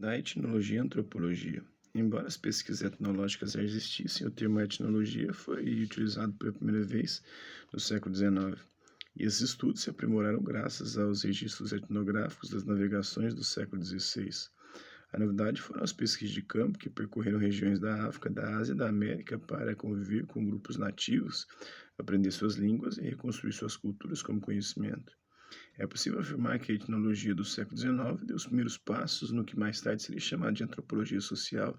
Da etnologia à antropologia. Embora as pesquisas etnológicas já existissem, o termo etnologia foi utilizado pela primeira vez no século XIX, e esses estudos se aprimoraram graças aos registros etnográficos das navegações do século XVI. A novidade foram as pesquisas de campo que percorreram regiões da África, da Ásia e da América para conviver com grupos nativos, aprender suas línguas e reconstruir suas culturas como conhecimento. É possível afirmar que a etnologia do século XIX deu os primeiros passos no que mais tarde seria chamado de antropologia social,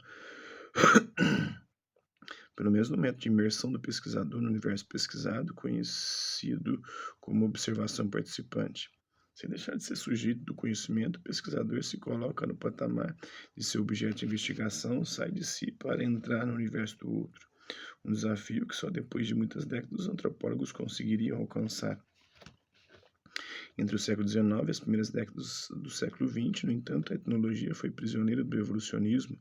pelo menos no método de imersão do pesquisador no universo pesquisado, conhecido como observação participante. Sem deixar de ser sujeito do conhecimento, o pesquisador se coloca no patamar de seu objeto de investigação, sai de si para entrar no universo do outro. Um desafio que só depois de muitas décadas os antropólogos conseguiriam alcançar. Entre o século XIX e as primeiras décadas do século XX, no entanto, a etnologia foi prisioneira do evolucionismo,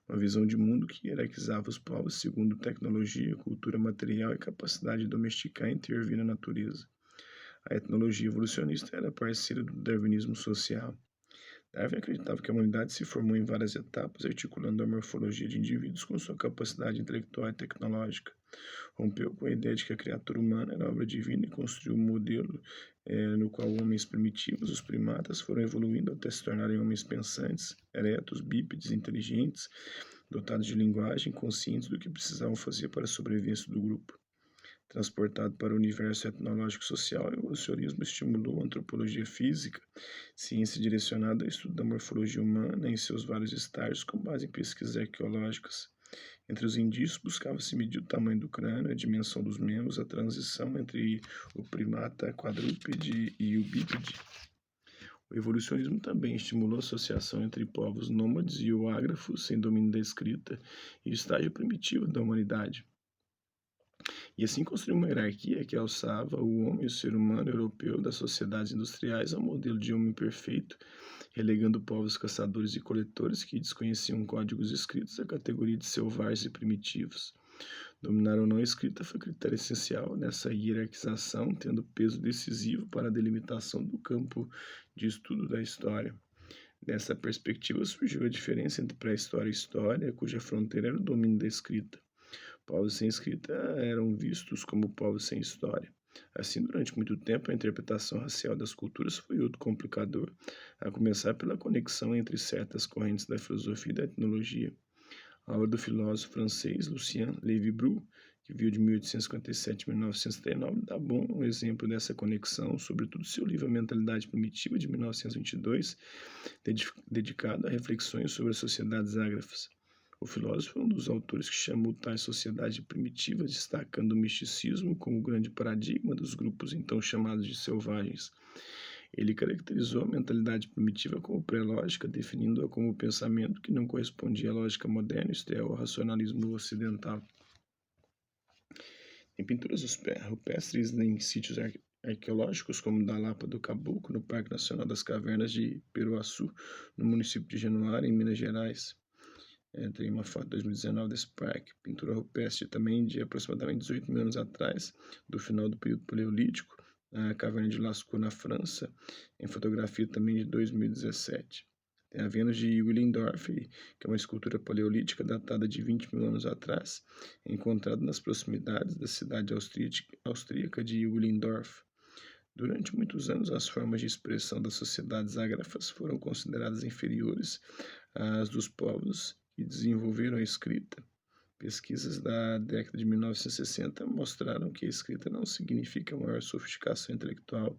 uma visão de mundo que hierarquizava os povos segundo tecnologia, cultura material e capacidade de domesticar e intervir na natureza. A etnologia evolucionista era parceira do darwinismo social. Darwin acreditava que a humanidade se formou em várias etapas, articulando a morfologia de indivíduos com sua capacidade intelectual e tecnológica. Rompeu com a ideia de que a criatura humana era obra divina e construiu um modelo no qual homens primitivos, os primatas, foram evoluindo até se tornarem homens pensantes, eretos, bípedes, inteligentes, dotados de linguagem, conscientes do que precisavam fazer para a sobrevivência do grupo. Transportado para o universo etnológico social, o evolucionismo estimulou a antropologia física, ciência direcionada ao estudo da morfologia humana em seus vários estágios, com base em pesquisas arqueológicas. Entre os indícios, buscava-se medir o tamanho do crânio, a dimensão dos membros, a transição entre o primata quadrúpede e o bípede. O evolucionismo também estimulou a associação entre povos nômades e o ágrafo, sem domínio da escrita, e o estágio primitivo da humanidade. E assim construiu uma hierarquia que alçava o homem, o ser humano europeu das sociedades industriais ao modelo de homem perfeito, relegando povos caçadores e coletores que desconheciam códigos escritos à categoria de selvagens e primitivos. Dominar ou não a escrita foi critério essencial nessa hierarquização, tendo peso decisivo para a delimitação do campo de estudo da história. Dessa perspectiva surgiu a diferença entre pré-história e história, cuja fronteira era o domínio da escrita. Povos sem escrita eram vistos como povos sem história. Assim, durante muito tempo, a interpretação racial das culturas foi outro complicador, a começar pela conexão entre certas correntes da filosofia e da etnologia. A obra do filósofo francês Lucien Lévi-Brou, que viveu de 1857 a 1939, dá bom exemplo dessa conexão, sobretudo seu livro A Mentalidade Primitiva, de 1922, dedicado a reflexões sobre as sociedades ágrafas. O filósofo é um dos autores que chamou tais sociedades primitivas, destacando o misticismo como o grande paradigma dos grupos então chamados de selvagens. Ele caracterizou a mentalidade primitiva como pré-lógica, definindo-a como pensamento que não correspondia à lógica moderna, isto é, ao racionalismo ocidental. Em pinturas rupestres em sítios arqueológicos, como da Lapa do Caboclo, no Parque Nacional das Cavernas de Peruaçu, no município de Januário, em Minas Gerais. Tem uma foto de 2019 desse parque, pintura rupestre também de aproximadamente 18 mil anos atrás, do final do período paleolítico, na caverna de Lascaux, na França, em fotografia também de 2017. Tem a Vênus de Willendorf, que é uma escultura paleolítica datada de 20 mil anos atrás, encontrada nas proximidades da cidade austríaca de Willendorf. Durante muitos anos, as formas de expressão das sociedades ágrafas foram consideradas inferiores às dos povos que desenvolveram a escrita. Pesquisas da década de 1960 mostraram que a escrita não significa maior sofisticação intelectual,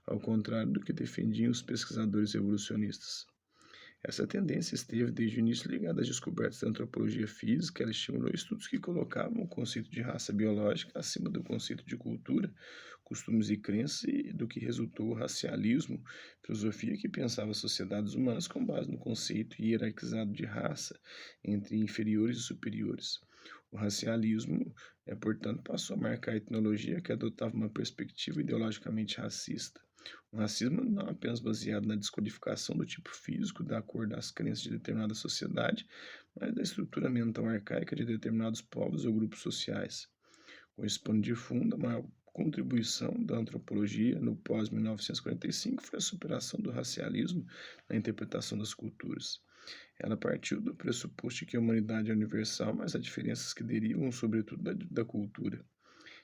ao contrário do que defendiam os pesquisadores evolucionistas. Essa tendência esteve desde o início ligada às descobertas da antropologia física. Ela estimulou estudos que colocavam o conceito de raça biológica acima do conceito de cultura, costumes e crenças, e do que resultou o racialismo, filosofia que pensava sociedades humanas com base no conceito hierarquizado de raça entre inferiores e superiores. O racialismo, portanto, passou a marcar a etnologia que adotava uma perspectiva ideologicamente racista. O racismo não é apenas baseado na descodificação do tipo físico, da cor das crenças de determinada sociedade, mas da estrutura mental arcaica de determinados povos ou grupos sociais. Com esse pano de fundo, a maior contribuição da antropologia no pós-1945 foi a superação do racialismo na interpretação das culturas. Ela partiu do pressuposto de que a humanidade é universal, mas há diferenças que derivam, sobretudo, da cultura.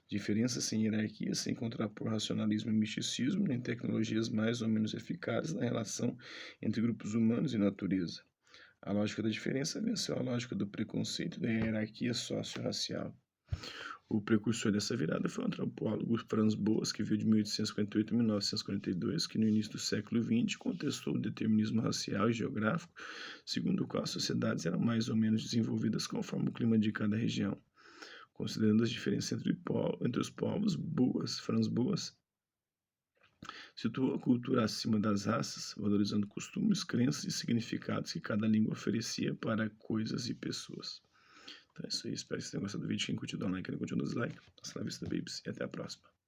Diferenças sem hierarquia, sem contrapor racionalismo e misticismo, nem tecnologias mais ou menos eficazes na relação entre grupos humanos e natureza. A lógica da diferença venceu a lógica do preconceito e da hierarquia socio-racial. O precursor dessa virada foi o antropólogo Franz Boas, que viveu de 1858 a 1942, que no início do século XX contestou o determinismo racial e geográfico, segundo o qual as sociedades eram mais ou menos desenvolvidas conforme o clima de cada região. Considerando as diferenças entre os povos, Franz Boas situou a cultura acima das raças, valorizando costumes, crenças e significados que cada língua oferecia para coisas e pessoas. Então é isso aí, espero que vocês tenham gostado do vídeo. Quem curtiu, dá um like, quem não curtiu, dá dislike. Hasta la vista, babies, e até a próxima.